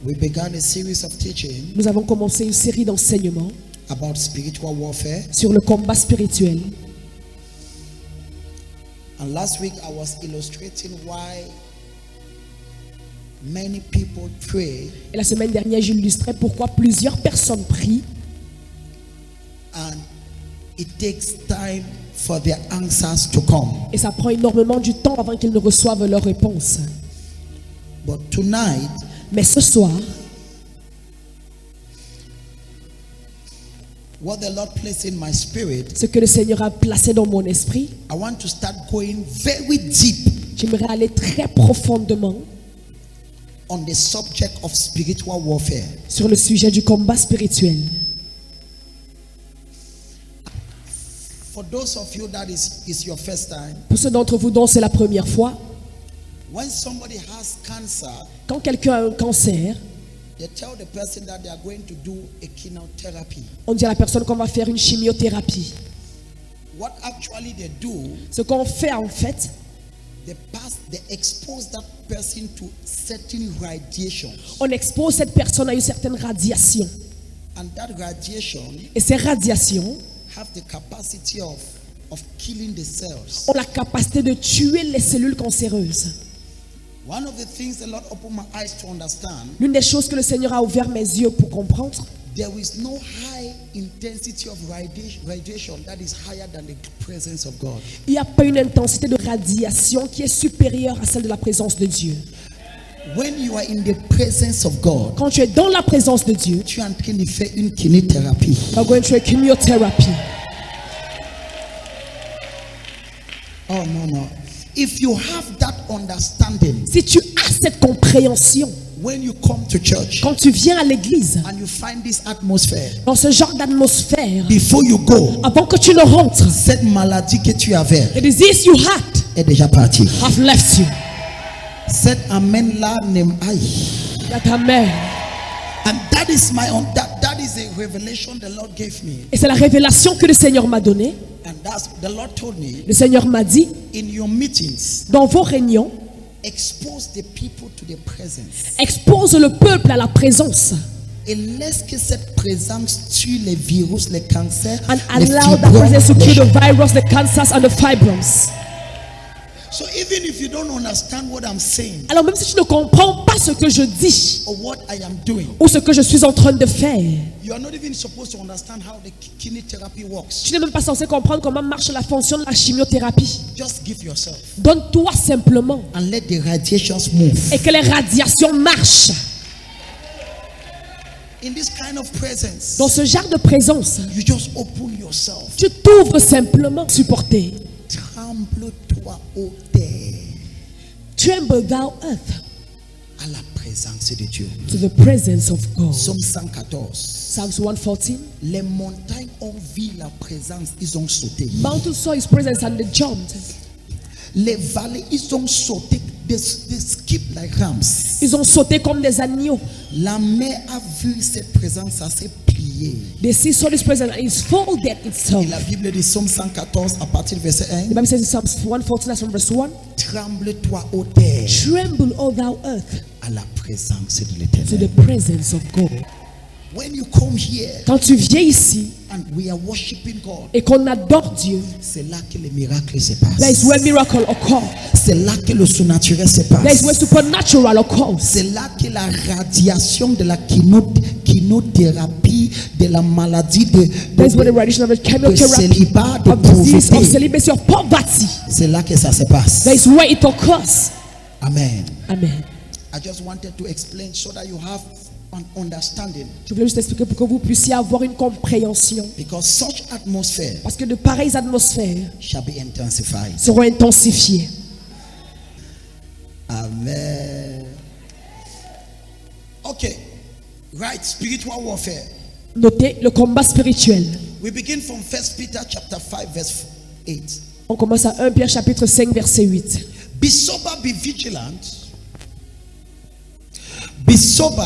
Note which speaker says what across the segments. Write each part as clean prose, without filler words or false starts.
Speaker 1: We began a series of teaching
Speaker 2: Nous avons commencé une série d'enseignements
Speaker 1: about spiritual warfare.
Speaker 2: sur le combat spirituel.
Speaker 1: And last week I was illustrating why many people pray
Speaker 2: Et la semaine dernière, j'illustrais pourquoi plusieurs personnes prient
Speaker 1: and it takes time for their answers to come.
Speaker 2: et ça prend énormément du temps avant qu'ils ne reçoivent leur réponse.
Speaker 1: But tonight,
Speaker 2: Mais ce soir,
Speaker 1: what the Lord placed in my spirit,
Speaker 2: ce que le Seigneur a placé dans mon esprit,
Speaker 1: I want to start going very deep
Speaker 2: j'aimerais aller très profondément
Speaker 1: on the subject of spiritual warfare.
Speaker 2: sur le sujet du combat spirituel.
Speaker 1: For those of you that is your first time,
Speaker 2: Pour ceux d'entre vous dont c'est la première fois,
Speaker 1: when somebody has cancer,
Speaker 2: quand quelqu'un a un cancer,
Speaker 1: they tell the person that they are going to do a chemotherapy.
Speaker 2: on dit à la personne qu'on va faire une chimiothérapie.
Speaker 1: What actually they do,
Speaker 2: Ce qu'on fait en fait,
Speaker 1: they expose that person to certain radiation,
Speaker 2: on expose cette personne à une certaine radiation.
Speaker 1: and that radiation
Speaker 2: Et ces radiations
Speaker 1: have the capacity of killing the cells.
Speaker 2: ont la capacité de tuer les cellules cancéreuses.
Speaker 1: One of the things the Lord opened my eyes to understand,
Speaker 2: L'une des choses que le Seigneur a ouvert mes yeux pour comprendre,
Speaker 1: there is no high intensity of radiation that is higher than the presence of God.
Speaker 2: il n'y a pas une intensité de radiation qui est supérieure à celle de la présence de Dieu.
Speaker 1: When you are in the presence of God,
Speaker 2: Quand tu es dans la présence de Dieu,
Speaker 1: tu es en train de faire une chimiothérapie.
Speaker 2: tu vas going through a chemotherapy.
Speaker 1: Oh no. If you have that understanding,
Speaker 2: Si tu as cette compréhension,
Speaker 1: when you come to church
Speaker 2: quand tu viens à l'église,
Speaker 1: and you find this atmosphere,
Speaker 2: dans ce genre d'atmosphère,
Speaker 1: before you go,
Speaker 2: avant que tu ne rentres,
Speaker 1: cette maladie que tu avais
Speaker 2: the disease you had
Speaker 1: est déjà partie.
Speaker 2: have left you.
Speaker 1: Cet amen là aïe.
Speaker 2: That amen.
Speaker 1: And that is that is a revelation the Lord gave me.
Speaker 2: Et c'est la révélation que le Seigneur m'a donnée.
Speaker 1: And that's the Lord told me,
Speaker 2: Le Seigneur m'a dit,
Speaker 1: in your meetings,
Speaker 2: dans vos réunions,
Speaker 1: expose the people to the presence.
Speaker 2: expose le peuple à la présence.
Speaker 1: Et laisse que cette présence tue les virus, les cancers,
Speaker 2: And
Speaker 1: les
Speaker 2: allow that
Speaker 1: fibromes,
Speaker 2: presence to
Speaker 1: les
Speaker 2: kill the virus, the cancers and the fibromes.
Speaker 1: So even if you don't understand what I'm saying
Speaker 2: Alors même si tu ne comprends pas ce que je dis
Speaker 1: or what I am doing,
Speaker 2: ou ce que je suis en train de faire,
Speaker 1: you are not even supposed to understand how the chemotherapy works.
Speaker 2: tu n'es même pas censé comprendre comment marche la fonction de la chimiothérapie.
Speaker 1: Just give yourself
Speaker 2: Donne-toi simplement
Speaker 1: and let the radiations move.
Speaker 2: et que les radiations marchent.
Speaker 1: In this kind of presence,
Speaker 2: Dans ce genre de présence,
Speaker 1: you just open yourself.
Speaker 2: tu t'ouvres simplement, supporter.
Speaker 1: Tremble-toi ô terre
Speaker 2: Tremble thou earth
Speaker 1: à la présence de Dieu.
Speaker 2: to the presence of God.
Speaker 1: Psaume 114.
Speaker 2: Psalms 114.
Speaker 1: Les montagnes ont vu la présence, ils ont sauté.
Speaker 2: Mountains saw his presence and they jumped.
Speaker 1: Les vallées, ils ont sauté. They skip like rams.
Speaker 2: Ils ont sauté comme des agneaux.
Speaker 1: La mer a vu cette présence, ça s'est plié.
Speaker 2: The sea saw this presence and it's folded itself.
Speaker 1: Et la Bible dit Psaume 114 à partir du verset 1.
Speaker 2: The Bible says in Psalms 114, that's from verse 1.
Speaker 1: Tremble-toi ô terre
Speaker 2: Tremble, O thou earth,
Speaker 1: à la présence de
Speaker 2: to
Speaker 1: l'Éternel.
Speaker 2: the presence of God.
Speaker 1: When you come here
Speaker 2: Quand tu viens ici
Speaker 1: and we are worshiping God,
Speaker 2: et qu'on adore Dieu,
Speaker 1: c'est là que les miracles se
Speaker 2: that is
Speaker 1: passent.
Speaker 2: where miracle occurs.
Speaker 1: C'est là que le surnaturel se
Speaker 2: That is where
Speaker 1: passe.
Speaker 2: supernatural occurs.
Speaker 1: C'est là que la radiation de la chimiothérapie, de la maladie
Speaker 2: That is where the radiation of the
Speaker 1: de
Speaker 2: chemotherapy,
Speaker 1: célibat, de
Speaker 2: of disease, of
Speaker 1: pauvreté,
Speaker 2: celibacy, of poverty.
Speaker 1: c'est là que ça se passe.
Speaker 2: That is where it occurs.
Speaker 1: Amen.
Speaker 2: Amen.
Speaker 1: I just wanted to explain so that you have an understanding,
Speaker 2: Je voulais juste expliquer pour que vous puissiez avoir une compréhension.
Speaker 1: because such atmosphere
Speaker 2: Parce que de pareilles atmosphères
Speaker 1: shall be intensified.
Speaker 2: seront intensifiées.
Speaker 1: Amen. Okay. Right, spiritual warfare.
Speaker 2: Notez le combat spirituel.
Speaker 1: We begin from 1 Peter chapter 5 verse 8.
Speaker 2: On commence à 1 Pierre chapitre 5 verset 8.
Speaker 1: Be sober, be vigilant. Be sober.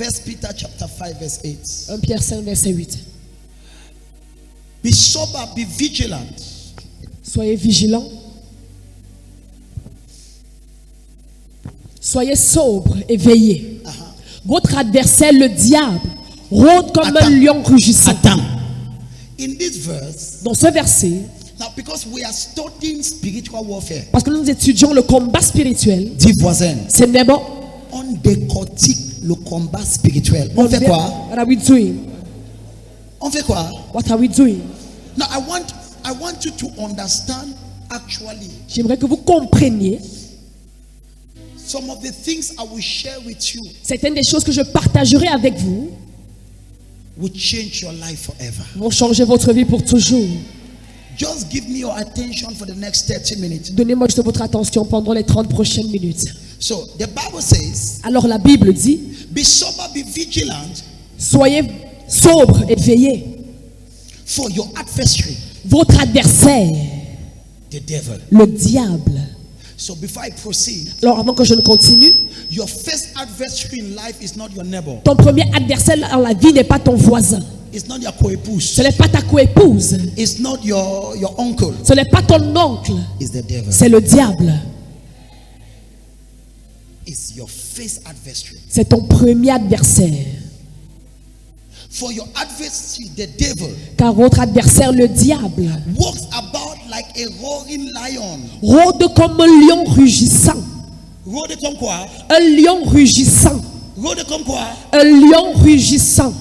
Speaker 1: 1 Peter chapter 5 verse 8.
Speaker 2: 1 Pierre 5 verset 8.
Speaker 1: Be sober, be vigilant.
Speaker 2: Soyez vigilants. Soyez sobres et veillez. Votre adversaire, le diable, rôde comme un lion rugissant.
Speaker 1: Attends. In this verse,
Speaker 2: Dans ce verset,
Speaker 1: now because we are studying spiritual warfare,
Speaker 2: parce que nous étudions le combat spirituel,
Speaker 1: dis voisin,
Speaker 2: c'est Nebo.
Speaker 1: on décortique le combat spirituel. On fait quoi?
Speaker 2: What are we doing?
Speaker 1: On fait quoi?
Speaker 2: What are we doing?
Speaker 1: Now I want you to understand actually
Speaker 2: J'aimerais que vous compreniez
Speaker 1: some of the things I will share with you
Speaker 2: certaines des choses que je partagerai avec vous
Speaker 1: will change your life forever.
Speaker 2: vont changer votre vie pour toujours.
Speaker 1: Just give me your attention for the next 30 minutes.
Speaker 2: Donnez-moi juste votre attention pendant les 30 prochaines minutes.
Speaker 1: So the Bible says,
Speaker 2: Alors la Bible dit,
Speaker 1: be sober, be vigilant,
Speaker 2: soyez sobres et veillez.
Speaker 1: for your adversary,
Speaker 2: Votre adversaire,
Speaker 1: the devil.
Speaker 2: le diable.
Speaker 1: So before I proceed,
Speaker 2: Alors avant que je ne continue,
Speaker 1: your first adversary in life is not your neighbor.
Speaker 2: ton premier adversaire dans la vie n'est pas ton voisin.
Speaker 1: It's not your coépouse.
Speaker 2: Ce n'est pas ta coépouse.
Speaker 1: It's not your uncle.
Speaker 2: Ce n'est pas ton oncle.
Speaker 1: It's the devil.
Speaker 2: C'est le diable.
Speaker 1: It's your first adversary.
Speaker 2: C'est ton premier adversaire.
Speaker 1: For your adversary, the devil,
Speaker 2: Car votre adversaire, le diable,
Speaker 1: walks about like a roaring lion.
Speaker 2: rôde comme un lion rugissant.
Speaker 1: Rôde comme quoi?
Speaker 2: Un lion rugissant.
Speaker 1: Rôde comme quoi?
Speaker 2: Un lion rugissant.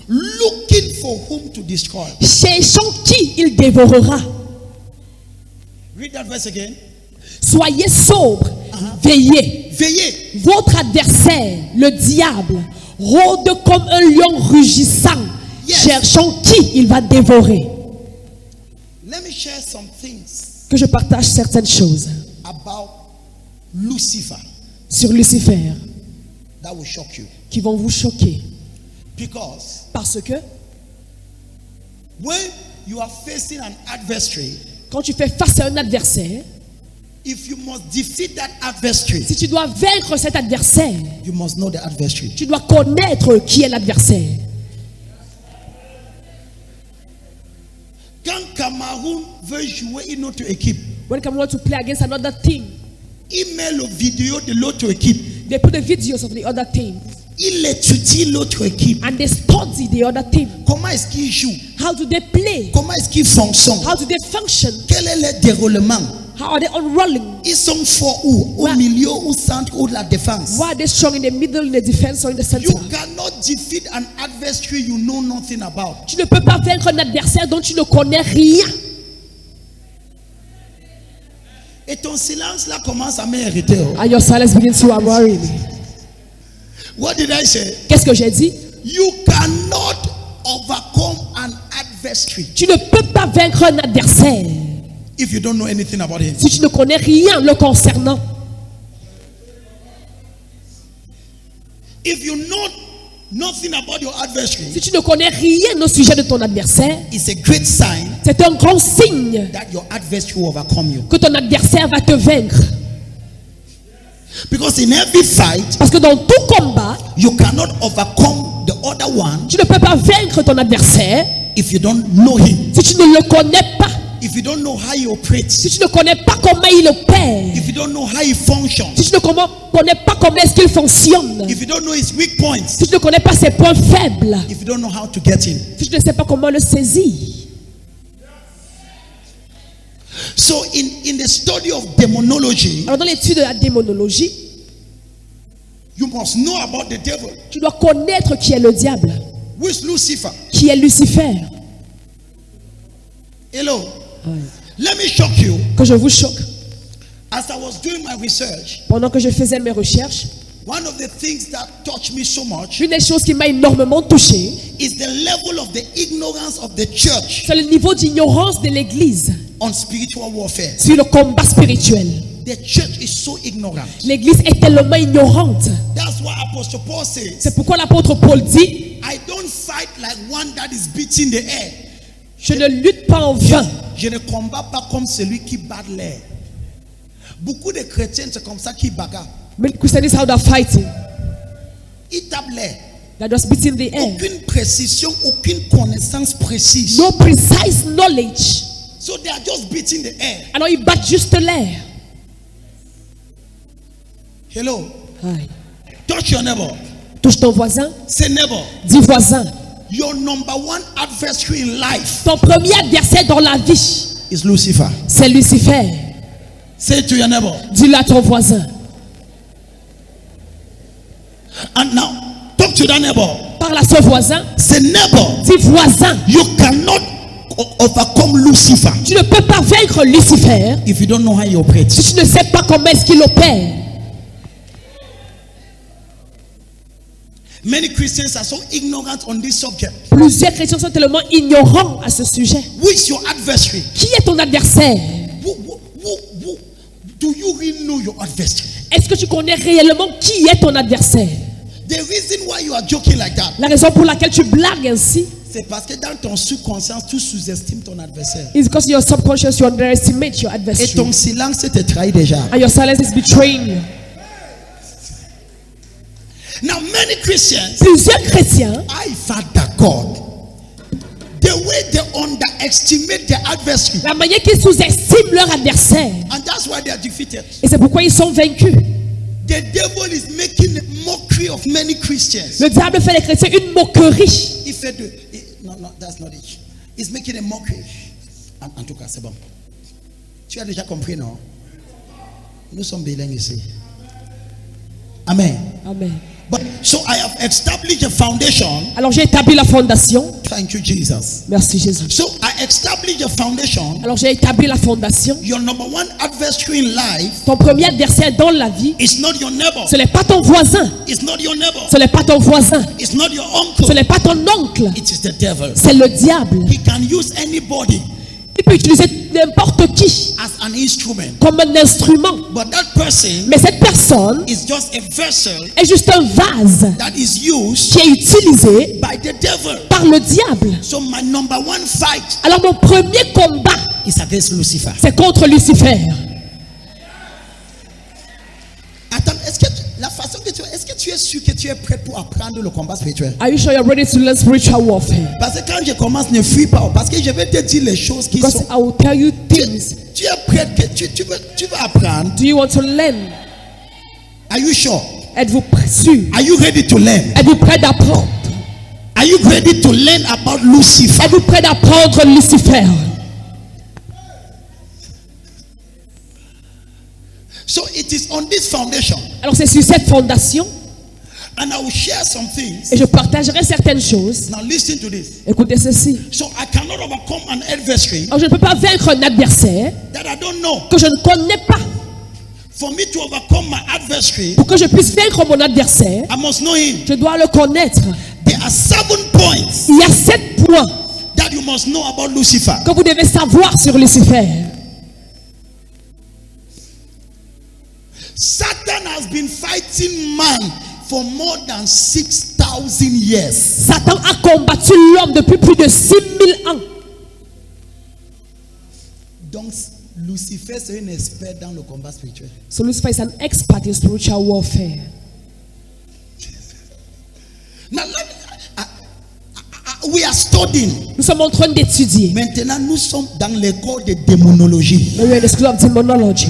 Speaker 1: Looking for whom to destroy.
Speaker 2: Cherchant qui il dévorera.
Speaker 1: Read that verse again.
Speaker 2: Soyez sobres, veillez.
Speaker 1: Veillez.
Speaker 2: Votre adversaire, le diable, rôde comme un lion rugissant,
Speaker 1: Yes.
Speaker 2: cherchant qui il va dévorer.
Speaker 1: Let me share some things
Speaker 2: Que je partage certaines choses
Speaker 1: about Lucifer
Speaker 2: sur Lucifer
Speaker 1: that will shock you.
Speaker 2: qui vont vous choquer.
Speaker 1: Because
Speaker 2: Parce que
Speaker 1: when you are facing an adversary,
Speaker 2: quand tu fais face à un adversaire,
Speaker 1: if you must defeat that adversary,
Speaker 2: si tu dois vaincre cet adversaire,
Speaker 1: you must know the adversary.
Speaker 2: tu dois connaître qui est l'adversaire.
Speaker 1: Quand Cameroun veut jouer une autre équipe,
Speaker 2: When Cameroon want to play against another team,
Speaker 1: il met le vidéo de l'autre équipe.
Speaker 2: they put the videos of the other team
Speaker 1: Il étudie l'autre équipe.
Speaker 2: and they study the other team.
Speaker 1: Comment est-ce qu'ils jouent?
Speaker 2: How do they play?
Speaker 1: Comment est-ce qu'ils fonctionnent?
Speaker 2: How do they function?
Speaker 1: Quel est le déroulement?
Speaker 2: How are they unrolling?
Speaker 1: Ils sont forts où? Au
Speaker 2: Ouais.
Speaker 1: milieu, au centre ou de la défense?
Speaker 2: Why are they strong in the middle, in the defense, or in the center?
Speaker 1: You cannot defeat an adversary you know nothing about.
Speaker 2: Tu ne peux pas vaincre un adversaire dont tu ne connais rien.
Speaker 1: Et ton silence là commence à m'irriter. Oh.
Speaker 2: And your silence begins to worry me.
Speaker 1: What did I say?
Speaker 2: Qu'est-ce que j'ai dit?
Speaker 1: You cannot overcome an adversary
Speaker 2: Tu ne peux pas vaincre un adversaire
Speaker 1: if you don't know anything about him.
Speaker 2: si tu ne connais rien le concernant.
Speaker 1: If you know nothing about your adversary,
Speaker 2: Si tu ne connais rien au sujet de ton adversaire,
Speaker 1: it's a great sign
Speaker 2: c'est un grand signe
Speaker 1: that your adversary will overcome you.
Speaker 2: que ton adversaire va te vaincre.
Speaker 1: Because in every fight,
Speaker 2: Parce que dans tout combat,
Speaker 1: you cannot overcome the other one
Speaker 2: tu ne peux pas vaincre ton adversaire
Speaker 1: if you don't know him.
Speaker 2: si tu ne le connais pas.
Speaker 1: If you don't know how he operates,
Speaker 2: Si tu ne connais pas comment il opère.
Speaker 1: if you don't know how he functions,
Speaker 2: Si tu ne connais pas comment est-ce qu'il fonctionne.
Speaker 1: if you don't know his weak points,
Speaker 2: Si tu ne connais pas ses points faibles.
Speaker 1: if you don't know how to get him.
Speaker 2: Si tu ne sais pas comment le saisir.
Speaker 1: So in the study of demonology,
Speaker 2: Alors dans l'étude de la démonologie,
Speaker 1: you must know about the devil,
Speaker 2: tu dois connaître qui est le diable,
Speaker 1: who is Lucifer.
Speaker 2: qui est Lucifer.
Speaker 1: Hello. Let me shock you.
Speaker 2: Que je vous choque.
Speaker 1: As I was doing my research,
Speaker 2: Pendant que je faisais mes recherches,
Speaker 1: one of the things that touched me so much
Speaker 2: une des choses qui m'a énormément touché,
Speaker 1: is the level of the ignorance of the church
Speaker 2: c'est le niveau d'ignorance de l'Église
Speaker 1: on spiritual warfare.
Speaker 2: sur le combat spirituel.
Speaker 1: The church is so ignorant.
Speaker 2: L'Église est tellement ignorante.
Speaker 1: That's why Apostle Paul says,
Speaker 2: C'est pourquoi l'apôtre Paul dit,
Speaker 1: I don't fight like one that is beating the air.
Speaker 2: je ne lutte pas en vain.
Speaker 1: Je ne combats pas comme celui qui bat l'air. Beaucoup de chrétiens, c'est comme ça qu'ils bagarrent.
Speaker 2: Many Christians how they're fighting.
Speaker 1: Ils tapent l'air.
Speaker 2: They're just beating the air.
Speaker 1: Aucune précision, aucune connaissance précise.
Speaker 2: No precise knowledge.
Speaker 1: So they are just beating the air.
Speaker 2: Alors ils battent juste l'air.
Speaker 1: Hello.
Speaker 2: Aye.
Speaker 1: Touch your neighbor.
Speaker 2: Touche ton voisin.
Speaker 1: Say neighbor.
Speaker 2: Dis voisin.
Speaker 1: Your number one adversary in life
Speaker 2: Ton premier adversaire dans la vie,
Speaker 1: is Lucifer.
Speaker 2: c'est Lucifer.
Speaker 1: Say it to your neighbor.
Speaker 2: Dis-le à ton voisin.
Speaker 1: And now, talk to that neighbor.
Speaker 2: Parle à son voisin.
Speaker 1: Say neighbor.
Speaker 2: Dis voisin.
Speaker 1: You cannot overcome Lucifer
Speaker 2: Tu ne peux pas vaincre Lucifer
Speaker 1: if you don't know how he operates.
Speaker 2: si tu ne sais pas comment est-ce qu'il opère.
Speaker 1: Many Christians are so ignorant on this subject.
Speaker 2: Plusieurs chrétiens sont tellement ignorants à ce sujet.
Speaker 1: Who is your adversary?
Speaker 2: Qui est ton adversaire?
Speaker 1: Do you really know your adversary?
Speaker 2: Est-ce que tu connais réellement qui est ton adversaire?
Speaker 1: The reason why you are joking like that,
Speaker 2: La raison pour laquelle tu blagues ainsi
Speaker 1: c'est parce que dans ton subconscient, tu sous-estimes ton adversaire.
Speaker 2: is because your subconscious you underestimate your
Speaker 1: Et
Speaker 2: adversary.
Speaker 1: ton silence te trahit déjà.
Speaker 2: And your silence is betraying you.
Speaker 1: Now, many Christians,
Speaker 2: Plusieurs chrétiens,
Speaker 1: I Father God, the way they underestimate their adversary,
Speaker 2: la manière qu'ils sous-estiment leur adversaire.
Speaker 1: and that's why they are defeated.
Speaker 2: Et c'est pourquoi ils sont vaincus.
Speaker 1: The devil is making a mockery of many Christians.
Speaker 2: Le diable fait des chrétiens une moquerie.
Speaker 1: Il fait de, no, that's not it. He's making a mockery. En tout cas, c'est bon. Tu as déjà compris, non? Nous sommes bilingues ici. Amen.
Speaker 2: Amen.
Speaker 1: But so I have established a foundation.
Speaker 2: Alors j'ai établi la fondation.
Speaker 1: Thank you, Jesus.
Speaker 2: Merci Jésus.
Speaker 1: So I established a foundation.
Speaker 2: Alors j'ai établi la fondation.
Speaker 1: Your number one adversary in life
Speaker 2: Ton premier adversaire dans la vie,
Speaker 1: is not your neighbor.
Speaker 2: ce n'est pas ton voisin.
Speaker 1: It's not your neighbor.
Speaker 2: Ce n'est pas ton voisin.
Speaker 1: It's not your
Speaker 2: Ce
Speaker 1: uncle.
Speaker 2: n'est pas ton oncle.
Speaker 1: It is the devil.
Speaker 2: C'est le diable.
Speaker 1: He can use anybody
Speaker 2: Il peut utiliser n'importe qui
Speaker 1: as an instrument.
Speaker 2: comme un instrument.
Speaker 1: But that person
Speaker 2: Mais cette personne
Speaker 1: is just a vessel
Speaker 2: est juste un vase
Speaker 1: that is used
Speaker 2: qui est utilisé
Speaker 1: by the devil.
Speaker 2: par le diable.
Speaker 1: So my number one fight
Speaker 2: Alors mon premier combat,
Speaker 1: is against Lucifer.
Speaker 2: c'est contre Lucifer.
Speaker 1: Attends, la façon que est-ce que tu es sûr que tu es prêt pour apprendre le combat spirituel?
Speaker 2: Are you sure you're ready to learn spiritual warfare?
Speaker 1: Parce que quand je commence, ne fuis pas. Parce que je vais te dire les choses qui
Speaker 2: Because
Speaker 1: sont.
Speaker 2: I will tell you things.
Speaker 1: Tu es prêt, tu vas apprendre.
Speaker 2: Do you want to learn?
Speaker 1: Are you sure?
Speaker 2: Êtes-vous sûr?
Speaker 1: Are you ready to learn?
Speaker 2: Êtes-vous prêt d'apprendre?
Speaker 1: Are you ready to learn about Lucifer?
Speaker 2: Êtes-vous prêt d'apprendre Lucifer?
Speaker 1: So it is on this foundation,
Speaker 2: Alors c'est sur cette fondation
Speaker 1: and I will share some things.
Speaker 2: et je partagerai certaines choses.
Speaker 1: Now listen to this.
Speaker 2: Écoutez ceci.
Speaker 1: So I cannot overcome an adversary
Speaker 2: Alors je ne peux pas vaincre un adversaire
Speaker 1: that I don't know.
Speaker 2: que je ne connais pas.
Speaker 1: For me to overcome my adversary,
Speaker 2: Pour que je puisse vaincre mon adversaire,
Speaker 1: I must know him.
Speaker 2: je dois le connaître.
Speaker 1: There are 7 points
Speaker 2: Il y a 7 points
Speaker 1: that you must know about Lucifer.
Speaker 2: que vous devez savoir sur Lucifer.
Speaker 1: Satan has been fighting man for more than 6,000 years.
Speaker 2: Satan a combattu l'homme depuis plus de 6000 ans.
Speaker 1: Donc Lucifer c'est un expert dans le combat spirituel.
Speaker 2: So Lucifer is an expert in spiritual warfare.
Speaker 1: Now we are studying.
Speaker 2: Nous sommes en train d'étudier.
Speaker 1: Maintenant nous sommes dans l'école de démonologie.
Speaker 2: We are in the school of demonology.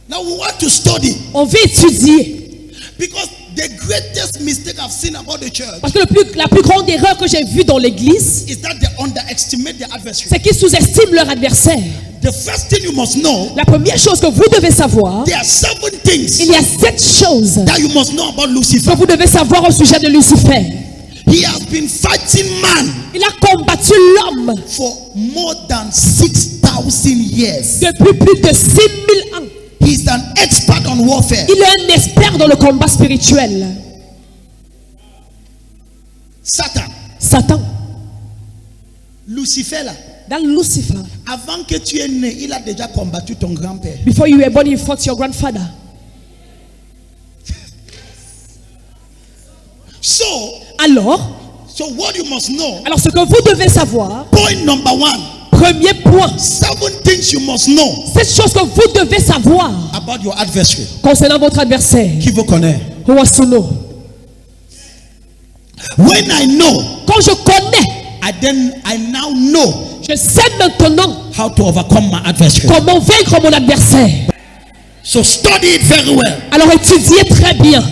Speaker 1: Now we want to study
Speaker 2: On veut étudier.
Speaker 1: because the greatest mistake I've seen about the church
Speaker 2: Parce que la plus grande erreur que j'ai vue dans l'église,
Speaker 1: is that they underestimate their adversary.
Speaker 2: c'est qu'ils sous-estiment leur adversaire.
Speaker 1: The first thing you must know,
Speaker 2: La première chose que vous devez savoir,
Speaker 1: there are 7 things
Speaker 2: il y a 7 choses
Speaker 1: that you must know about Lucifer.
Speaker 2: que vous devez savoir au sujet de Lucifer.
Speaker 1: He has been fighting man
Speaker 2: Il a combattu l'homme
Speaker 1: for more than 6,000 years.
Speaker 2: depuis plus de 6000 ans.
Speaker 1: He's an expert on warfare.
Speaker 2: Il est un expert dans le combat spirituel.
Speaker 1: Satan,
Speaker 2: Satan,
Speaker 1: Lucifer là,
Speaker 2: dans Lucifer,
Speaker 1: avant que tu es né, il a déjà combattu ton grand-père.
Speaker 2: before you were born, he fought your grandfather.
Speaker 1: So what you must know,
Speaker 2: Alors ce que vous devez savoir,
Speaker 1: point number 1,
Speaker 2: premier point,
Speaker 1: 7 things you must know
Speaker 2: cette chose que vous devez savoir
Speaker 1: about your adversary.
Speaker 2: concernant votre adversaire.
Speaker 1: Qui vous connaît?
Speaker 2: Who wants to know?
Speaker 1: When I know,
Speaker 2: Quand je connais,
Speaker 1: I now know
Speaker 2: je sais maintenant
Speaker 1: how to overcome my adversary.
Speaker 2: comment vaincre mon adversaire.
Speaker 1: So study it very well.
Speaker 2: Alors étudiez très bien.